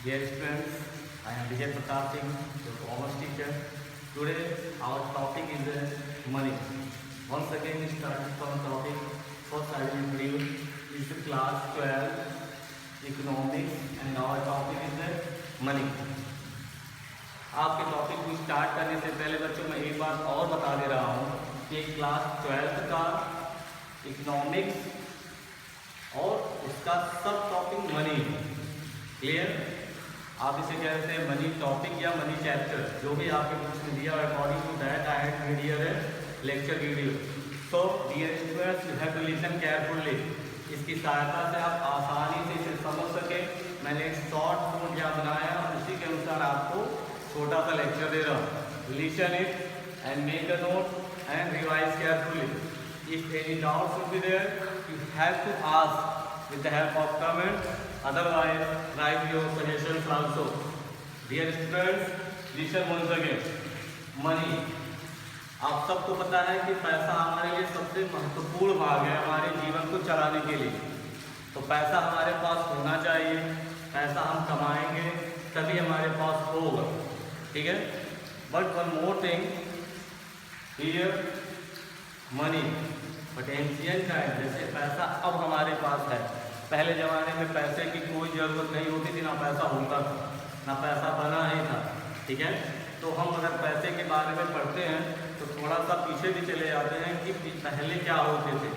Dear students, I am Vijay Pratap Singh, your commerce teacher. Today our topic is money. Once again we start from topic. First I will introduce is class 12 economics and our topic is money. आपके topic को start करने से पहले बच्चों मैं एक बात और बता दे रहा हूँ कि क्लास 12 का इकोनॉमिक्स और उसका सब टॉपिक मनी। क्लियर? आप इसे कह रहे हैं मनी टॉपिक या मनी चैप्टर, जो भी आपके बुक्स में दिया according to that I had made here lecture video. So dear students, you have to listen carefully. इसकी सहायता से आप आसानी से इसे समझ सके। मैंने एक शॉर्ट नोट यहाँ बनाया, उसी के अनुसार आपको छोटा सा लेक्चर दे रहा हूँ। Listen it and make a note and revise carefully. If any doubt should be there, you have to ask with the help of comment, otherwise write your suggestions also. Dear students, listen once again. Money, आप सबको पता है कि पैसा हमारे लिए सबसे महत्वपूर्ण भाग है हमारे जीवन को चलाने के लिए। तो पैसा हमारे पास होना चाहिए, पैसा हम कमाएंगे तभी हमारे पास होगा, ठीक है। But one more thing here, money but ancient time, जैसे पैसा अब हमारे पास है, पहले ज़माने में पैसे की कोई ज़रूरत नहीं होती थी, ना पैसा होता था, ना पैसा बना ही था, ठीक है। तो हम अगर पैसे के बारे में पढ़ते हैं तो थोड़ा सा पीछे भी चले जाते हैं कि पहले क्या होते थे।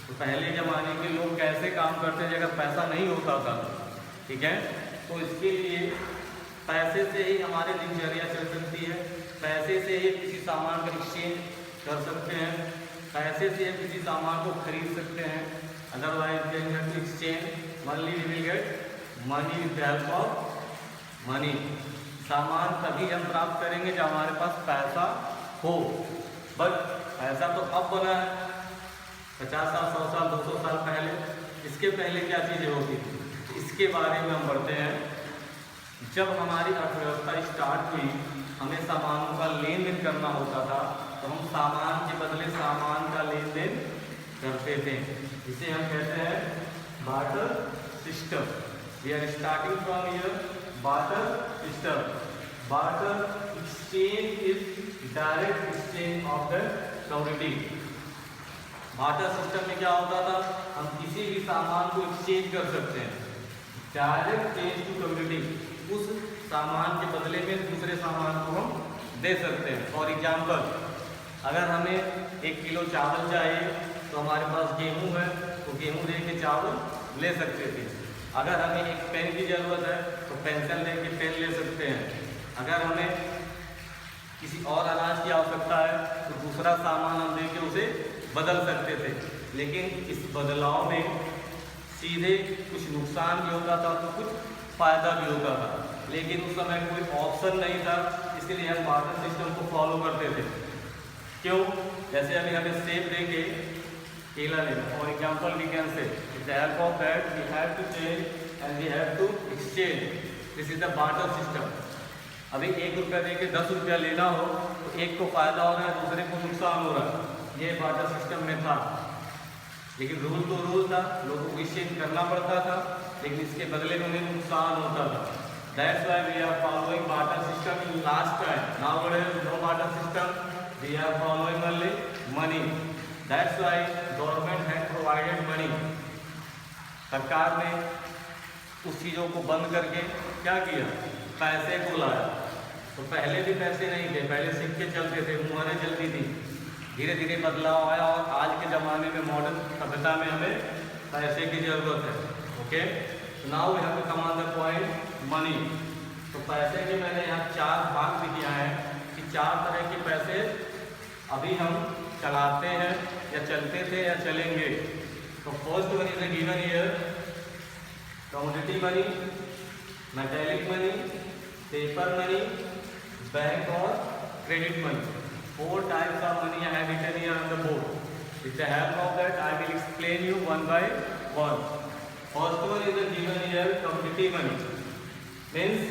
तो पहले ज़माने के लोग कैसे काम करते थे अगर पैसा नहीं होता था, ठीक है। तो इसके लिए पैसे से ही हमारी दिनचर्या चल सकती है, पैसे से ही किसी सामान का एक्सचेंज कर सकते हैं, पैसे से किसी सामान को खरीद सकते हैं। Otherwise then we have to exchange money, we will get money with the help of money. सामान तभी हम प्राप्त करेंगे जब हमारे पास पैसा हो। बट पैसा तो अब बना है, 50 साल, 100 साल, 200 साल पहले। इसके पहले क्या चीज़ें होती थी, इसके बारे में हम बढ़ते हैं। जब हमारी अर्थव्यवस्था स्टार्ट हुई, हमें सामानों का लेन देन करना होता था, तो हम सामान के बदले सामान का लेन देन करते थे। इसे हम कहते हैं barter system. We are starting from here barter system. Barter exchange is direct exchange of the commodity. Barter system में क्या होता था, हम किसी भी सामान को एक्सचेंज कर सकते हैं, डायरेक्ट चेंज टू कमोडिटी। उस सामान के बदले में दूसरे सामान को हम दे सकते हैं। फॉर एग्जाम्पल, अगर हमें 1 किलो चावल चाहिए तो हमारे पास गेहूं है, तो गेहूं दे के चावल ले सकते थे। अगर हमें एक पेन की ज़रूरत है तो पेंसिल दे के पेन ले सकते हैं। अगर हमें किसी और अनाज की आवश्यकता है तो दूसरा सामान हम दे के उसे बदल सकते थे। लेकिन इस बदलाव में सीधे कुछ नुकसान भी होता था तो कुछ फ़ायदा भी होता था, लेकिन उस समय कोई ऑप्शन नहीं था, इसलिए हम बार्टर सिस्टम को फॉलो करते थे। क्यों? जैसे अभी हमें सेब दे के केला लेना, for example we can say with the help of that we have to change and we have to exchange. This is the barter system. अभी 1 रुपया दे के 10 रुपया लेना हो तो एक को फ़ायदा हो रहा है, दूसरे को नुकसान हो रहा है। ये बार्टर सिस्टम में था, लेकिन रूल तो रूल था, लोगों को एक्सचेंज करना पड़ता था, लेकिन इसके बदले में उन्हें नुकसान होता था। That's why we are following barter system in last time. Now no barter system, we are following only money. That's why government had provided money. सरकार ने उस चीज़ों को बंद करके क्या किया, पैसे को लाया। तो पहले भी पैसे नहीं थे, पहले सिक्के चलते थे, मुहरें चलती थी। धीरे धीरे बदलाव आया और आज के ज़माने में मॉडर्न सभ्यता में हमें पैसे की ज़रूरत है। Okay, now we have to come on the point money. तो पैसे के मैंने यहाँ 4 भाग भी किया है कि 4 तरह के पैसे अभी हम चलाते हैं या चलते थे या चलेंगे। तो first one is given here, commodity money, metallic money, paper money, bank और credit money. 4 types of money I have written here on the board. With the help of that, I will explain you one by one. First one is given here, commodity money. Means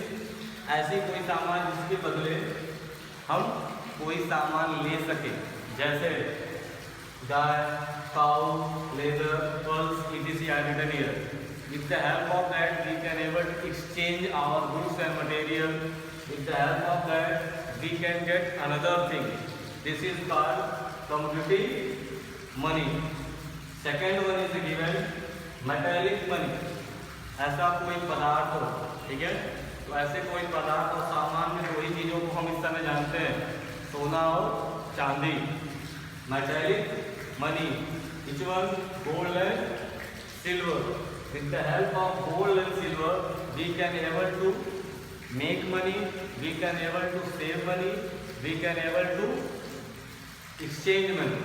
ऐसी कोई सामान जिसके बदले हम कोई सामान ले सके, जैसे गाय, cow, leather, pearls, etc. I written here. With the help of that, we can able to exchange our goods and material. With the help of that, we can get another thing. This is called commodity money. Second one is given metallic money. ऐसा कोई पदार्थ हो, ठीक है, तो ऐसे कोई पदार्थ और सामान में दो ही चीज़ों को हम इस समय जानते हैं, सोना और चांदी. Metallic money, which one? Gold and silver. With the help of gold and silver, we can able to make money, we can able to save money, we can able to exchange money.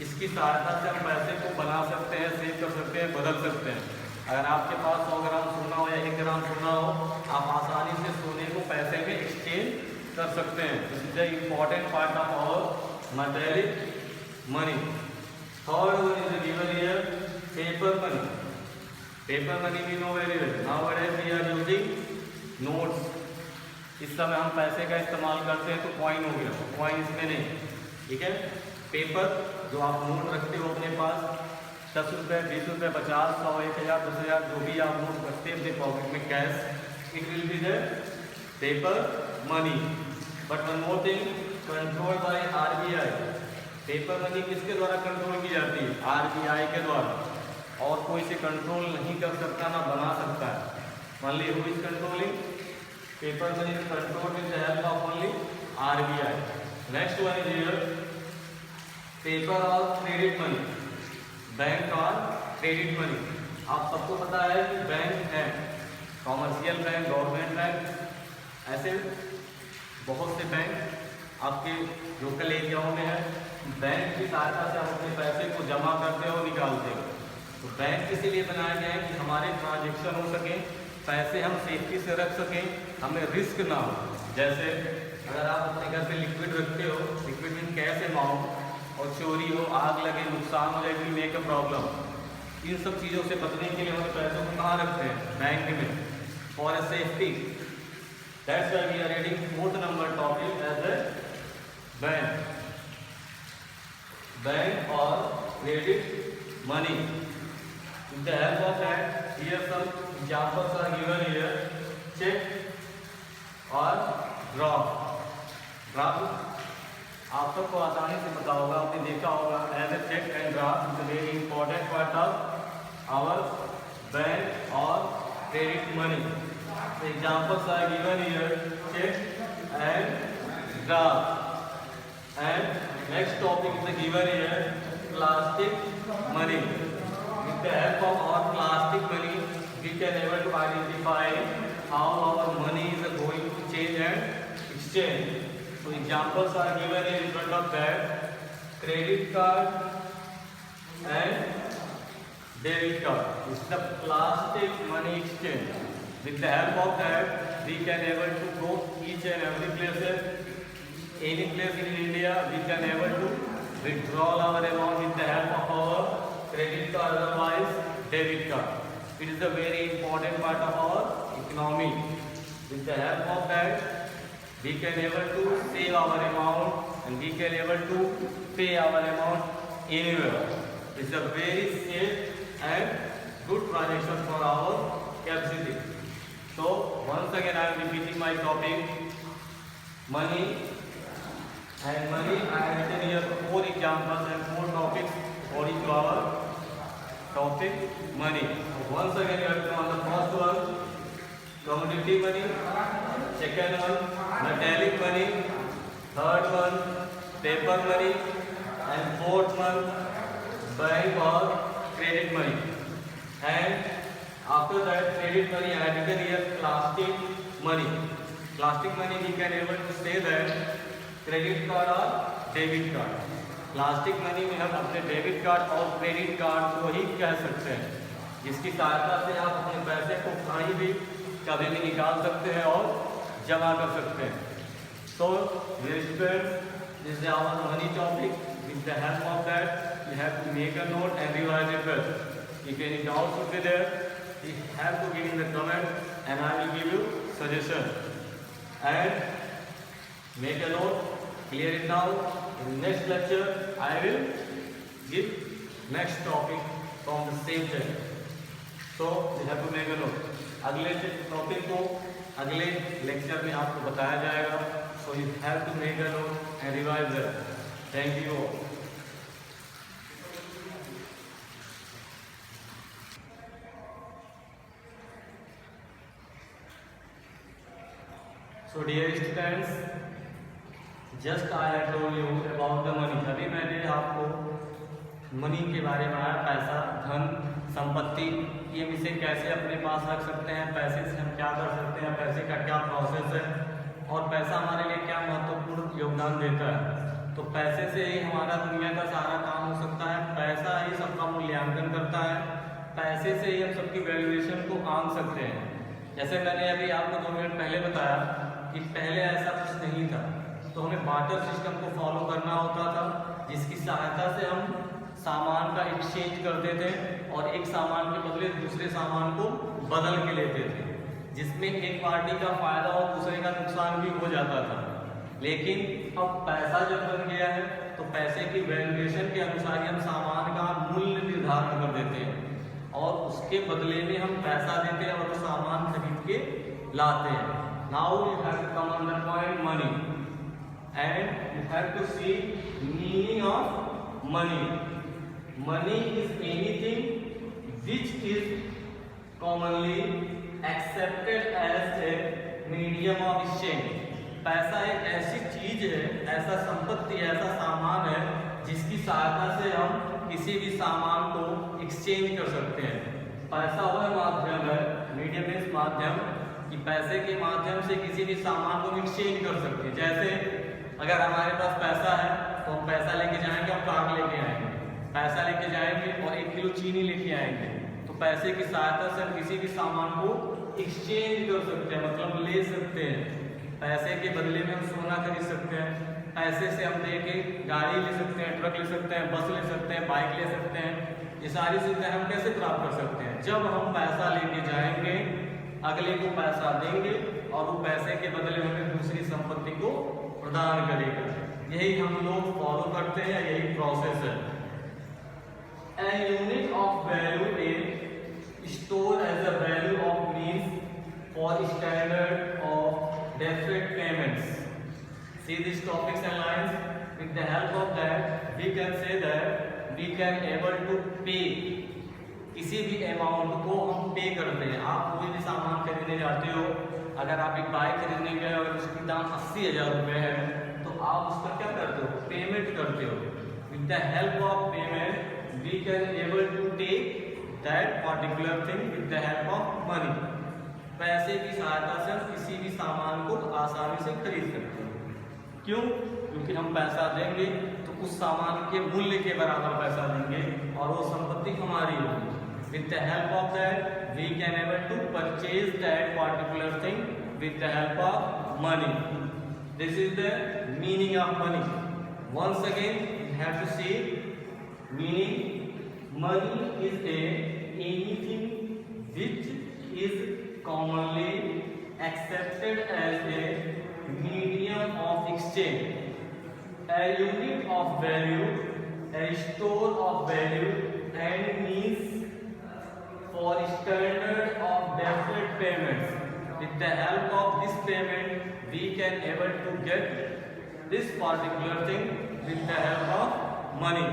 इसकी सहायता से हम पैसे को बना सकते हैं, save कर सकते हैं, बदल सकते हैं. अगर आपके पास 100 ग्राम सोना हो या 1 ग्राम सोना हो, आप आसानी से सोने को पैसे में एक्सचेंज कर सकते हैं. This is the important part of our metallic money. Third one is given here paper money. Paper money we know very well. Nowadays we are using notes. इस समय हम पैसे का इस्तेमाल करते हैं तो कॉइन हो गया, कॉइन इसमें नहीं, ठीक है. पेपर जो आप नोट रखते हो अपने पास, 10 रुपये, 20 रुपये, 50, 100, 1000, 2000, जो भी आप नोट रखते हैं अपने पॉकेट में cash, it will be the paper money. But one more thing, control by RBI. Paper money किसके द्वारा कंट्रोल की जाती है? RBI के द्वारा. और कोई इसे कंट्रोल नहीं कर सकता, ना बना सकता है. Only who is controlling paper money is controlled with the help of only RBI. Next one is here paper और क्रेडिट मनी. बैंक और क्रेडिट मनी. आप सबको पता है कि बैंक है, कॉमर्शियल बैंक, गवर्नमेंट बैंक, ऐसे बहुत से बैंक आपके लोकल एरियाओं में है. बैंक की सहायता से हम अपने पैसे को जमा करते हो, निकालते हो. तो बैंक इसीलिए बनाया गया है कि हमारे ट्रांजेक्शन हो सके, पैसे हम सेफ्टी से रख सकें, हमें रिस्क ना हो. जैसे अगर आप अपने घर पे लिक्विड रखते हो, लिक्विड मीन कैश अमाउंट, और चोरी हो, आग लगे, नुकसान हो जाए, विल मेक अ प्रॉब्लम. इन सब चीज़ों से बचने के लिए हम पैसों को कहाँ रखते हैं? बैंक में, for a safety. That's why we are reading fourth number topic as a bank. Bank और credit money. With the help of that here some examples are given here. Cheque और ड्राफ्ट. ड्राफ्ट आप सबको आसानी से पता होगा, आपने देखा होगा. As a cheque and draft is a very important part of our bank और credit money. Examples are given here cheque and draft. And next topic is given here plastic money. With the help of our plastic money we can able to identify how our money is going to change and exchange. So examples are given in front of that. Credit card and debit card. This is the plastic money exchange. With the help of that, we can able to go each and every places. Any place in India, we can able to withdraw our amount with the help of our credit card, otherwise debit card. It is a very important part of our economy. With the help of that, we can able to save our amount and we can able to pay our amount anywhere. It's a very safe and good transaction for our capacity. So once again I am repeating my topic, money. And money I have written here 4 examples and 4 topics according to our topic money. Once again you have to on the first one commodity money, second one metallic money, third one paper money, and fourth one bank or credit money. And after that credit money I have written here plastic money. Plastic money we can able to say that credit card or debit card. Plastic money में हम अपने debit card और credit card को ही कह सकते हैं, जिसकी सहायता से आप अपने पैसे को कहीं भी कभी भी निकाल सकते हैं और जमा कर सकते हैं. So dear students, this is our money topic. With the help of that, you have to make a note and revise it well. If any doubts will be there, you have to give in the comment and I will give you suggestion. And make a note, clear it now. In the next lecture, I will give next topic from the same chapter. So you have to make a note. अगले topic को अगले lecture में आपको बताया जाएगा. So you have to make a note and revise that. Thank you all. So dear students, just I have told you about the money. अभी मैंने आपको मनी के बारे में बताया, पैसा, धन, संपत्ति, ये हम इसे कैसे अपने पास रख सकते हैं, पैसे से हम क्या कर सकते हैं, पैसे का क्या प्रोसेस है और पैसा हमारे लिए क्या महत्वपूर्ण योगदान देता है. तो पैसे से ही हमारा दुनिया का सारा काम हो सकता है. पैसा ही सबका मूल्यांकन करता है. पैसे से ही हम सबकी वैल्यूएशन को आंक सकते हैं. जैसे मैंने अभी आपको 2 मिनट पहले बताया कि पहले ऐसा कुछ नहीं था, तो हमें बार्टर सिस्टम को फॉलो करना होता था, जिसकी सहायता से हम सामान का एक्सचेंज करते थे और एक सामान के बदले दूसरे सामान को बदल के लेते थे, जिसमें एक पार्टी का फायदा और दूसरे का नुकसान भी हो जाता था. लेकिन अब पैसा जब बन गया है तो पैसे की वैल्यूएशन के अनुसार ही हम सामान का मूल्य निर्धारण कर देते हैं और उसके बदले में हम पैसा देते हैं और वो सामान खरीद के लाते हैं. Now you have to come on the point money, and you have to see meaning of money. Money is anything which is commonly accepted as a medium of exchange. पैसा एक ऐसी चीज है, ऐसा संपत्ति, ऐसा सामान है जिसकी सहायता से हम किसी भी सामान को एक्सचेंज कर सकते हैं. पैसा वह माध्यम है, मीडियम इज माध्यम, कि पैसे के माध्यम से किसी भी सामान को एक्सचेंज कर सकते हैं. जैसे अगर हमारे पास पैसा है तो हम पैसा लेके जाएंगे, हम कार लेके आएंगे, पैसा लेके जाएंगे और 1 किलो चीनी लेके आएंगे. तो पैसे की सहायता से हम किसी भी सामान को एक्सचेंज कर सकते हैं, मतलब ले सकते हैं. पैसे के बदले में हम सोना खरीद सकते हैं. पैसे से हम लेके गाड़ी ले सकते हैं, ट्रक ले सकते हैं, बस ले सकते हैं, बाइक ले सकते हैं. ये सारी सुविधाएं हम कैसे प्राप्त कर सकते हैं? जब हम पैसा लेके जाएंगे, अगले को पैसा देंगे और वो पैसे के बदले हमें दूसरी संपत्ति को प्रदान करेगा. यही हम लोग फॉलो करते हैं, यही प्रोसेस है. A unit of value is stored as a value of means for standard of deferred payments. See these topics and lines. With the help of that, we can say that we can able to pay. किसी भी amount को हम पे करते हैं. आप कोई भी सामान खरीदने जाते हो, अगर आप एक बाइक खरीदने गए और उसकी दाम 80,000 रुपये है, तो आप उसका क्या करते हो? पेमेंट करते हो. With the help of payment we can able to take that particular thing with the help of money. पैसे की सहायता से हम किसी भी सामान को आसानी से खरीद सकते हैं. क्यों? क्योंकि हम पैसा देंगे तो उस सामान के मूल्य के बराबर पैसा देंगे और वो संपत्ति हमारी होगी. With the help of that, we can able to purchase that particular thing with the help of money. This is the meaning of money. Once again, you have to see meaning. Money is anything which is commonly accepted as a medium of exchange, a unit of value, a store of value, and means for standard of deferred payments. With the help of this payment, we can able to get this particular thing with the help of money.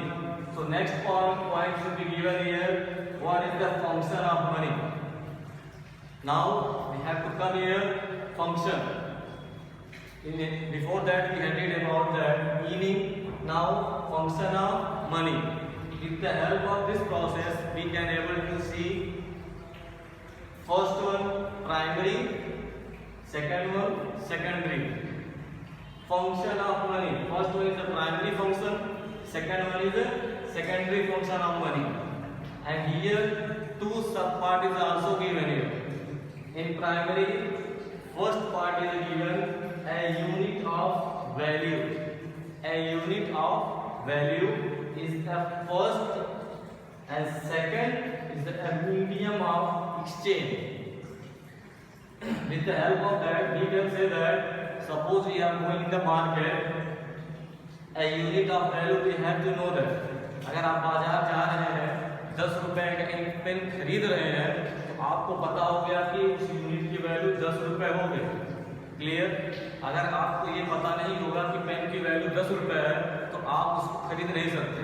So next point should be given here. What is the function of money? Now we have to come here function. Before that we had read about the meaning. Now function of money. With the help of this process, we can able to see first one primary, second one secondary. Function of money. First one is the primary function, second one is the secondary function of money. And here 2 sub part is also given here. In primary, first part is given a unit of value. A unit of value is the first, and second is a medium of exchange. With the help of that, we can say that suppose we are going in the market, a unit of value we have to know that. अगर आप बाजार जा रहे हैं 10 रुपए का एक pen खरीद रहे हैं तो आपको पता हो गया कि उस यूनिट की वैल्यू 10 रुपए हो गई। क्लियर? अगर आपको ये पता नहीं होगा कि पेन की वैल्यू 10 रुपए है तो आप उसको खरीद नहीं सकते।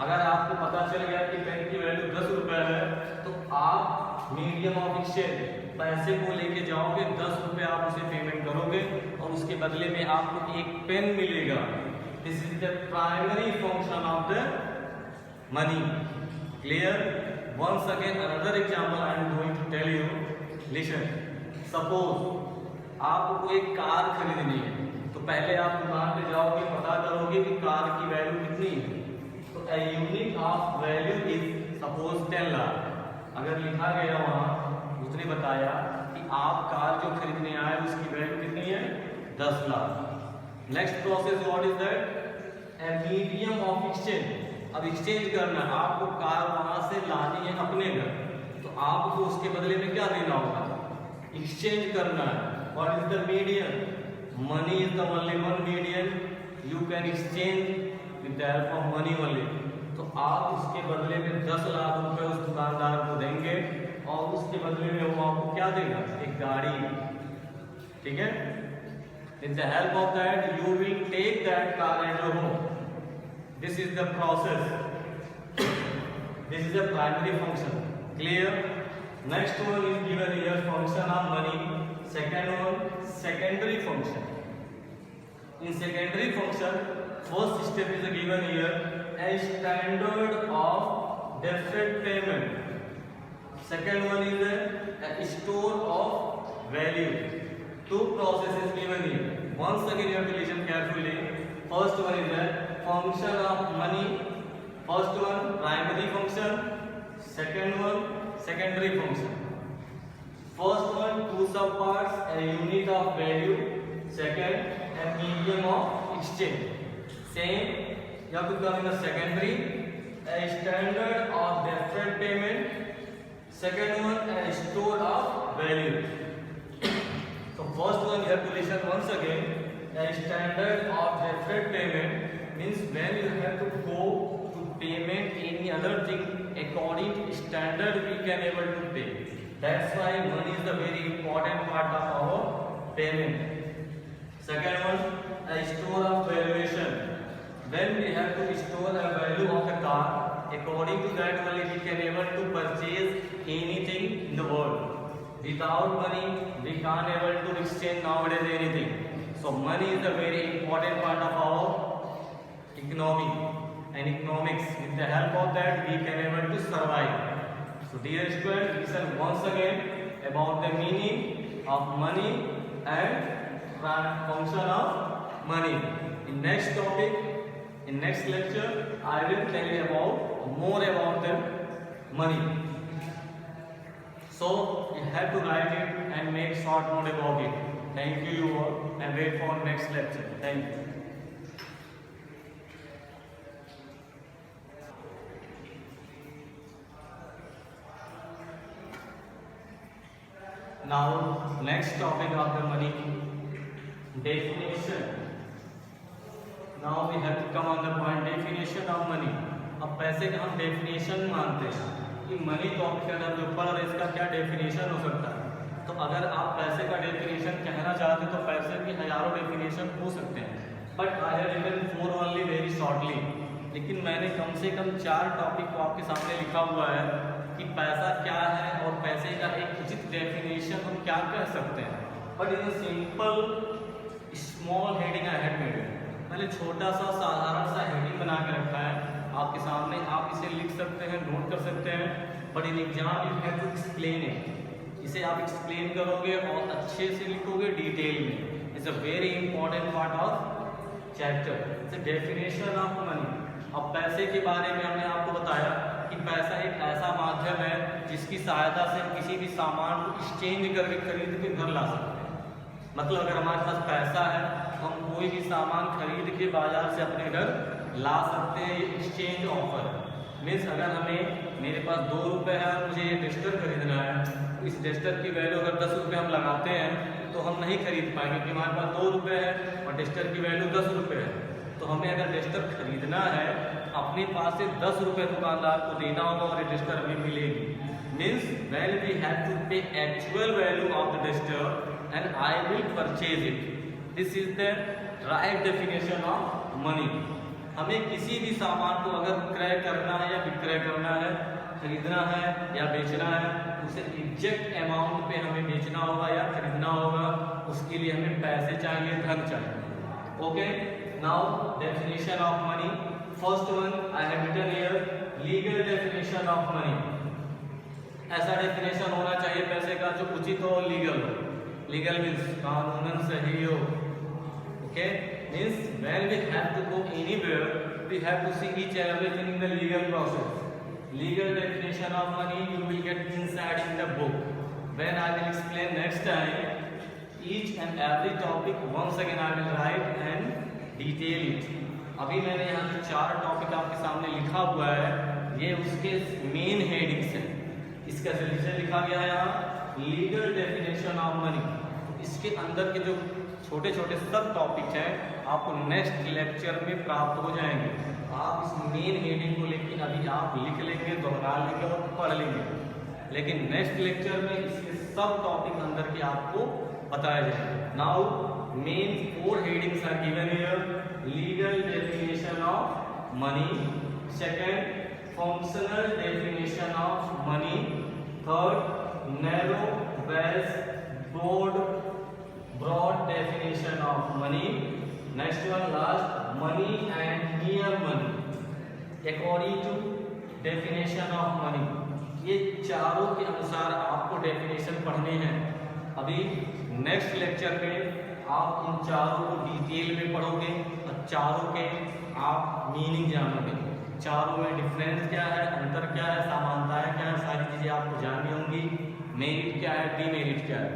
अगर आपको पता चल गया कि पेन की वैल्यू 10 रुपए है तो आप मीडियम ऑफ एक्सचेंज पैसे को लेके जाओगे, 10 रुपए आप उसे पेमेंट करोगे और उसके बदले में आपको एक पेन मिलेगा। This is the primary function of the money. Clear? Once again another example I am going to tell you. Listen, suppose आपको एक कार खरीदनी है तो पहले आप दुकान पे जाओगे, पता करोगे कि कार की वैल्यू कितनी है। तो a unit of value is suppose 10 lakh. अगर लिखा गया वहां, उसने बताया कि आप कार जो खरीदने आए उसकी वैल्यू कितनी है, 10 lakh. Next process what is that? A medium of exchange. अब एक्सचेंज करना, आपको कार वहां से लानी है अपने घर, तो आपको उसके बदले में क्या देना होगा, एक्सचेंज करना है। What is the medium? Money is the only one medium you can exchange with the help of money only. तो आप उसके बदले में 10 लाख रुपए उस दुकानदार को देंगे और उसके बदले में वो आपको क्या देगा, एक गाड़ी। ठीक है? With the help of that you will take that car at your home. This is the process. This is a primary function. Clear? Next one is given here, function of money. Second one, secondary function. In secondary function, first step is given here, a standard of deferred payment. Second one is a store of value. Two processes given here. Once again you have to listen carefully. First one is a function of money. First one, primary function. Second one, secondary function. First one, two subparts, a unit of value. Second, a medium of exchange. Same, you have to come in the secondary, a standard of deferred payment. Second one, a store of value. So first one, you have to listen once again. A standard of deferred payment means when you have to go to payment any other thing according to standard we can able to pay. That's why money is the very important part of our payment. Second one, a store of valuation. When we have to store a value of a car, according to that only we can able to purchase anything in the world. Without money, we can't able to exchange nowadays anything. So money is a very important part of our economy and economics. With the help of that, we can able to survive. So dear students, listen once again about the meaning of money and function of money. In next topic, in next lecture, I will tell you about more about the money. So you have to write it and make short note about it. Thank you all and wait for next lecture. Thank you. Now next topic of the money, definition. Now we have to come on the point definition of money. अब पैसे का हम definition मानते हैं कि money topic के अंदर जो पढ़ रहे इसका क्या definition हो सकता है। तो अगर आप पैसे का definition कहना चाहते तो पैसे की हजारों definition हो सकते हैं, but I have written 4 only very shortly. लेकिन मैंने कम से कम 4 टॉपिक को आपके सामने लिखा हुआ है कि पैसा क्या है और पैसे का एक उचित डेफिनेशन हम क्या कह सकते हैं। But in simple small heading I had made. मैंने छोटा सा साधारण सा हेडिंग बना के रखा है आपके सामने, आप इसे लिख सकते हैं, नोट कर सकते हैं। But in exam you have to explain it. इसे आप एक्सप्लेन करोगे और अच्छे से लिखोगे डिटेल में। It's a very important part of chapter, it's definition of money. अब पैसे के बारे में हमने आपको बताया कि पैसा एक ऐसा माध्यम है जिसकी सहायता से हम किसी भी सामान को एक्सचेंज करके खरीद के घर ला सकते हैं। मतलब अगर हमारे पास पैसा है तो हम कोई भी सामान खरीद के बाजार से अपने घर ला सकते हैं। ये एक्सचेंज ऑफर मीन्स अगर मेरे पास 2 रुपये है और मुझे ये डस्टर खरीदना है, तो इस डस्टर की वैल्यू अगर 10 रुपये हम लगाते हैं तो हम नहीं खरीद पाएंगे क्योंकि हमारे पास 2 रुपये है और डस्टर की वैल्यू 10 रुपये है। तो हमें अगर रजिस्टर खरीदना है अपने पास से 10 रुपये दुकानदार को देना होगा और रजिस्टर हमें मिलेगी। Means when we have to pay actual value of the register and I will purchase it. This is the right definition of money. हमें किसी भी सामान को अगर क्रय करना है या विक्रय करना है, खरीदना है या बेचना है, उसे एग्जैक्ट अमाउंट पे हमें बेचना होगा या खरीदना होगा, उसके लिए हमें पैसे चाहिए, धन चाहिए। Okay, now definition of money. First one I have written here, legal definition of money. ऐसा डेफिनेशन होना चाहिए पैसे का जो उचित हो, लीगल हो। लीगल मीन्स कानूनन सही हो। Okay, means when we have to go anywhere we have to see each and everything in the legal process. Legal definition of money you will get inside in the book. When I will explain next time each and every topic, once again I will write and detail it. अभी मैंने यहाँ जो 4 topic आपके सामने लिखा हुआ है ये उसके मेन हेडिंग्स हैं। इसका सॉल्यूशन लिखा गया है यहाँ लीगल डेफिनेशन ऑफ मनी। इसके अंदर के जो छोटे छोटे सब टॉपिक हैं आपको नेक्स्ट लेक्चर में प्राप्त हो जाएंगे। आप इस मेन हेडिंग को लेकर अभी आप लिख लेंगे, दोहरा लेंगे और पढ़ लेंगे, लेकिन नेक्स्ट लेक्चर में इसके सब टॉपिक अंदर के आपको बताया जाएगा। Now main 4 headings are given here. Legal definition of money, second functional definition of money, third narrow base broad definition of money, next one last money and near money according to definition of money. ये चारों के अनुसार आपको definition पढ़ने हैं। अभी next lecture में आप इन चारों को डिटेल में पढ़ोगे और चारों के आप मीनिंग जानोगे। चारों में डिफरेंस क्या है, अंतर क्या है, समानताएं क्या है, सारी चीजें आपको जाननी होंगी। मेरिट क्या है, डीमेरिट क्या है।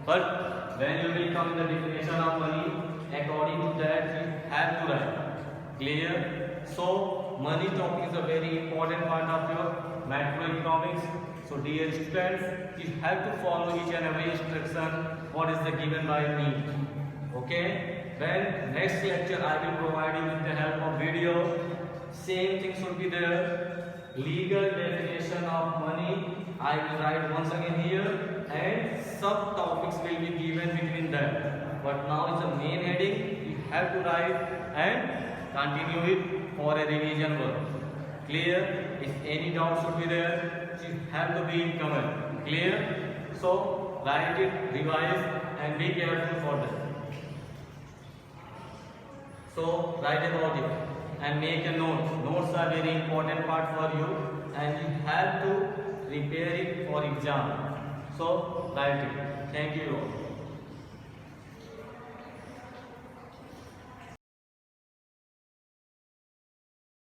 But when you will come in the definition of money, according to that you have to write. Clear? So money topic is a very important part of your macroeconomics. So dear students, you have to follow each and every instruction what is the given by me. Okay? When next lecture I will provide you with the help of video. Same thing should be there. Legal definition of money I will write once again here, and subtopics will be given between them. But now is the main heading. You have to write and continue it for a revision work. Clear? If any doubt should be there, you have to be in comment. Clear? So write it, revise, and be careful for that. So write about it and make a note. Notes are very important part for you, and you have to prepare it for exam. So write it. Thank you all.